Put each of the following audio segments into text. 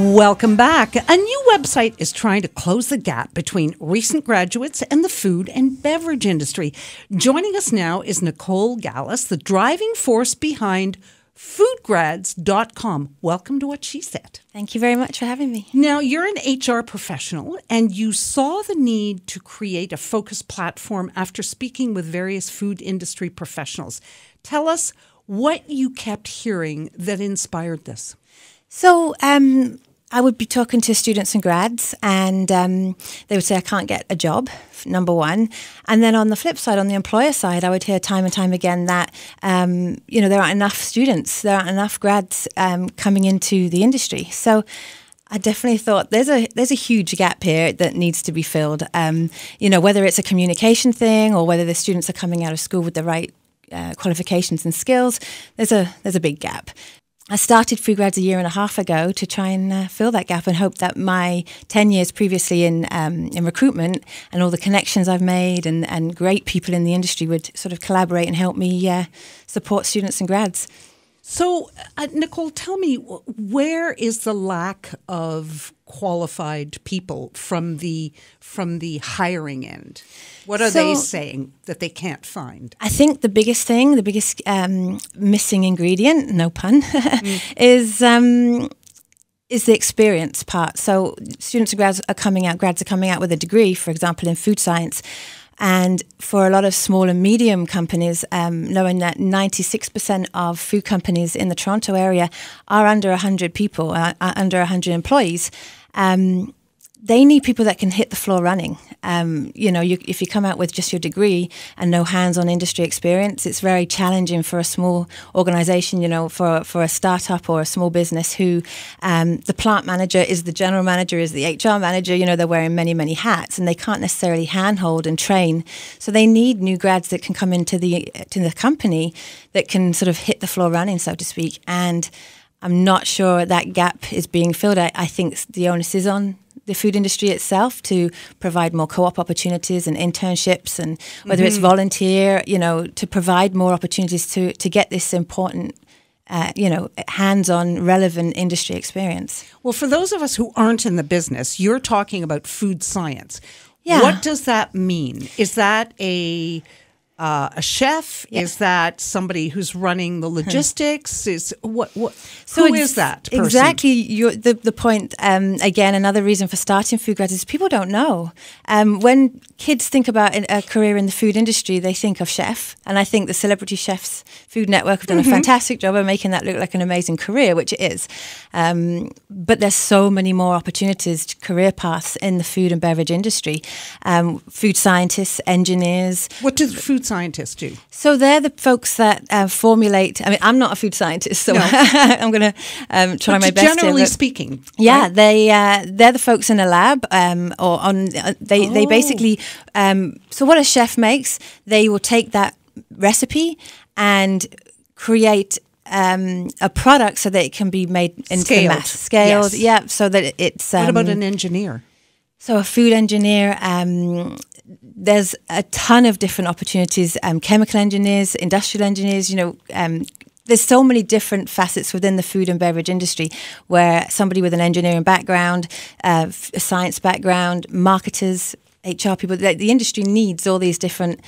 Welcome back. A new website is trying to close the gap between recent graduates and the food and beverage industry. Joining us now is Nicole Gallace, the driving force behind FoodGrads.com. Welcome to What She Said. Thank you very much for having me. Now, you're an HR professional, and you saw the need to create a focused platform after speaking with various food industry professionals. Tell us what you kept hearing that inspired this. So I would be talking to students and grads, and they would say, I can't get a job, number one. And then on the flip side, on the employer side, I would hear time and time again that, there aren't enough students, there aren't enough grads coming into the industry. So I definitely thought there's a huge gap here that needs to be filled. Whether it's a communication thing or whether the students are coming out of school with the right qualifications and skills, there's a big gap. I started FoodGrads a year and a half ago to try and fill that gap and hope that my 10 years previously in recruitment and all the connections I've made and great people in the industry would sort of collaborate and help me support students and grads. So, Nicole, tell me, where is the lack of qualified people from the hiring end? What are they saying that they can't find? I think the biggest missing ingredient, no pun, is the experience part. So students and grads are coming out with a degree, for example, in food science. And for a lot of small and medium companies, knowing that 96% of food companies in the Toronto area are under 100 people, under 100 employees, they need people that can hit the floor running. If you come out with just your degree and no hands-on industry experience, it's very challenging for a small organization, for a startup or a small business who the plant manager is the general manager, is the HR manager, they're wearing many, many hats and they can't necessarily handhold and train. So they need new grads that can come into the company that can sort of hit the floor running, so to speak. And I'm not sure that gap is being filled. I think the onus is on the food industry itself to provide more co-op opportunities and internships, and whether it's volunteer, to provide more opportunities to get this important, hands-on, relevant industry experience. Well, for those of us who aren't in the business, you're talking about food science. Yeah. What does that mean? Is that a chef? Yeah. Is that somebody who's running the logistics? Who is that person? Exactly the point. Again, another reason for starting FoodGrads is people don't know. When kids think about a career in the food industry, they think of chef, and I think the Celebrity Chefs Food Network have done a fantastic job of making that look like an amazing career, which it is. But there's so many more opportunities, career paths in the food and beverage industry. Food scientists, engineers. What do food scientists do? So they're the folks that formulate. I mean, I'm not a food scientist, so no. I'm going to try my best. Generally speaking, yeah, right? they're the folks in a lab, or on. They basically. So what a chef makes, they will take that recipe and create a product so that it can be made into the mass scaled. Yes. Yeah, so that it's. What about an engineer? So a food engineer. There's a ton of different opportunities, chemical engineers, industrial engineers, there's so many different facets within the food and beverage industry where somebody with an engineering background, a science background, marketers, HR people, the industry needs all these different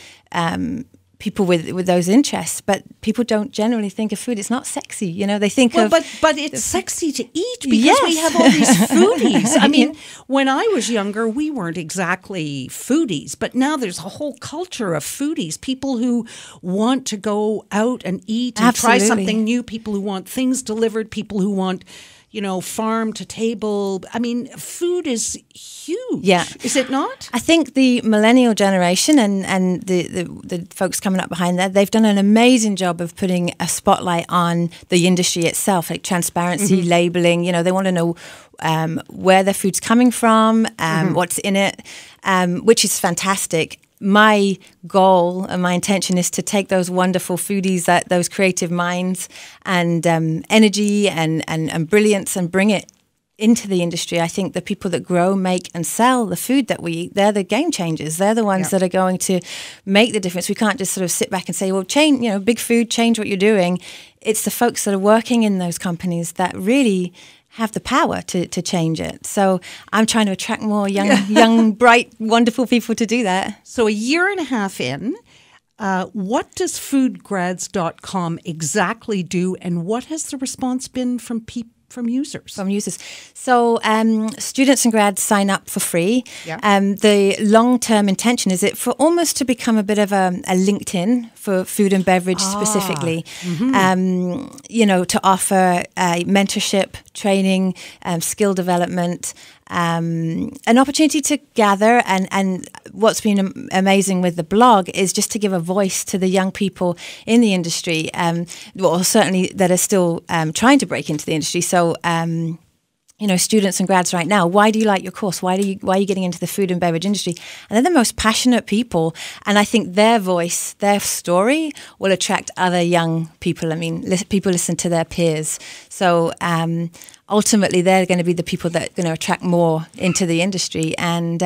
people with those interests, but people don't generally think of food. It's not sexy, they think of... But it's sexy to eat because we have all these foodies. I mean, when I was younger, we weren't exactly foodies, but now there's a whole culture of foodies, people who want to go out and eat and try something new, people who want things delivered, people who want... farm to table. I mean, food is huge. Yeah. Is it not? I think the millennial generation and the folks coming up behind that, they've done an amazing job of putting a spotlight on the industry itself, like transparency, labeling. They want to know where their food's coming from, what's in it, which is fantastic. My goal and my intention is to take those wonderful foodies, those creative minds and energy and brilliance, and bring it into the industry. I think the people that grow, make and sell the food that we eat, they're the game changers. They're the ones that are going to make the difference. We can't just sort of sit back and say, well, change, big food, change what you're doing. It's the folks that are working in those companies that really have the power to change it. So I'm trying to attract more young, bright, wonderful people to do that. So a year and a half in, what does FoodGrads.com exactly do, and what has the response been from users? From users. So students and grads sign up for free. Yeah. The long-term intention is it for almost to become a bit of a LinkedIn for food and beverage specifically. Mm-hmm. To offer mentorship, training, skill development, an opportunity to gather, and what's been amazing with the blog is just to give a voice to the young people in the industry, certainly that are still trying to break into the industry. So, students and grads right now, why do you like your course? Why are you getting into the food and beverage industry? And they're the most passionate people, and I think their voice, their story will attract other young people. I mean, people listen to their peers. So ultimately, they're going to be the people that are going to attract more into the industry. And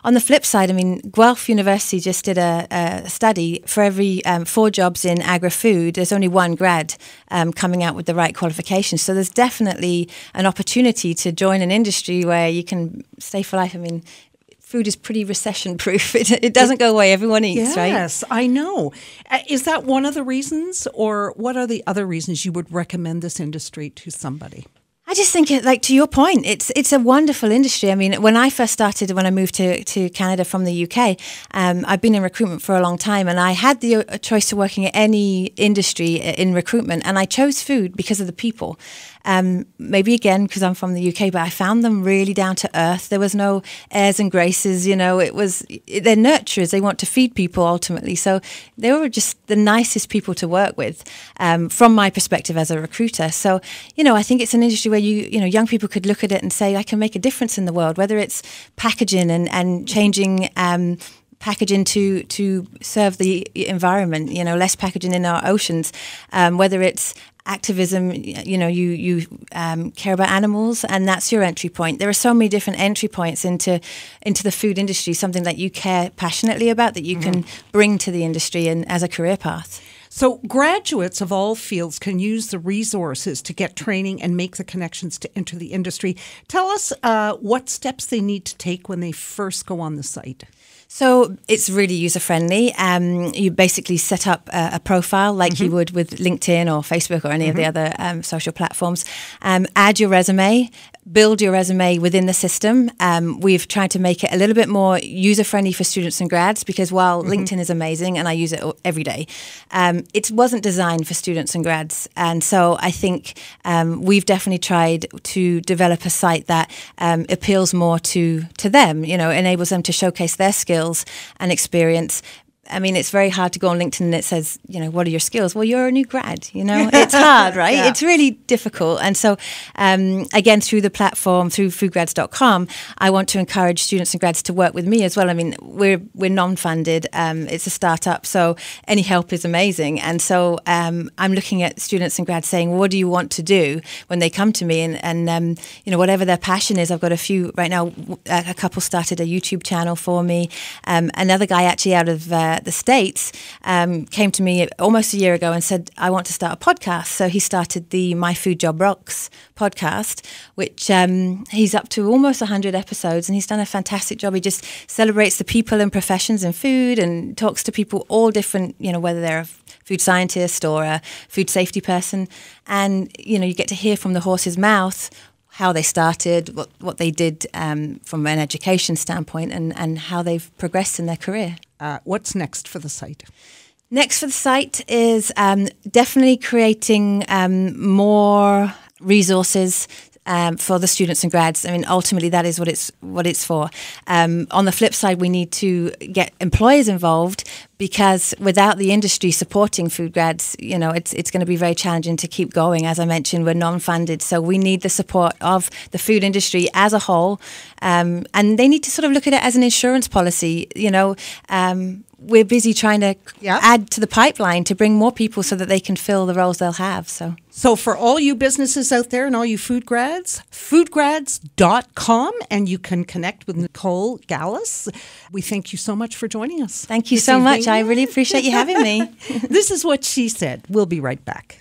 on the flip side, I mean, Guelph University just did a study. For every 4 jobs in agri-food, there's only 1 grad coming out with the right qualifications. So there's definitely an opportunity to join an industry where you can stay for life. I mean, food is pretty recession-proof. It doesn't go away. Everyone eats, right? Yes, I know. Is that one of the reasons, or what are the other reasons you would recommend this industry to somebody? I just think, to your point, it's a wonderful industry. I mean, when I first started, when I moved to Canada from the UK, I've been in recruitment for a long time, and I had the choice of working at any industry in recruitment, and I chose food because of the people. Maybe again because I'm from the UK, but I found them really down to earth. There was no airs and graces, they're nurturers. They want to feed people ultimately. So they were just the nicest people to work with from my perspective as a recruiter. So, I think it's an industry where young people could look at it and say, I can make a difference in the world, whether it's packaging and changing packaging to serve the environment, less packaging in our oceans, whether it's activism, you care about animals, and that's your entry point. There are so many different entry points into the food industry, something that you care passionately about that you can bring to the industry and as a career path. So graduates of all fields can use the resources to get training and make the connections to enter the industry. Tell us what steps they need to take when they first go on the site. So it's really user-friendly. You basically set up a profile like you would with LinkedIn or Facebook or any of the other social platforms. Add your resume, build your resume within the system. We've tried to make it a little bit more user-friendly for students and grads because while LinkedIn is amazing and I use it every day, it wasn't designed for students and grads. And so I think we've definitely tried to develop a site that appeals more to them, enables them to showcase their skills and experience. I mean, it's very hard to go on LinkedIn and it says, what are your skills? Well, you're a new grad, It's hard, right? Yeah. It's really difficult. And so, again, through the platform, through foodgrads.com, I want to encourage students and grads to work with me as well. I mean, we're non-funded. It's a startup, so any help is amazing. And so I'm looking at students and grads saying, what do you want to do when they come to me? And whatever their passion is, I've got a few right now. A couple started a YouTube channel for me. Another guy actually out of the States came to me almost a year ago and said, I want to start a podcast. So he started the My Food Job Rocks podcast, which he's up to almost 100 episodes, and he's done a fantastic job. He just celebrates the people and professions in food and talks to people all different, whether they're a food scientist or a food safety person. And, you get to hear from the horse's mouth how they started, what they did from an education standpoint, and how they've progressed in their career. What's next for the site? Next for the site is definitely creating more resources for the students and grads. I mean, ultimately, that is what it's for. On the flip side, we need to get employers involved because without the industry supporting FoodGrads, it's going to be very challenging to keep going. As I mentioned, we're non-funded, so we need the support of the food industry as a whole, and they need to sort of look at it as an insurance policy. We're busy trying to add to the pipeline to bring more people so that they can fill the roles they'll have. So for all you businesses out there and all you food grads, foodgrads.com, and you can connect with Nicole Gallace. We thank you so much for joining us. Thank you so much. I really appreciate you having me. This is what she said. We'll be right back.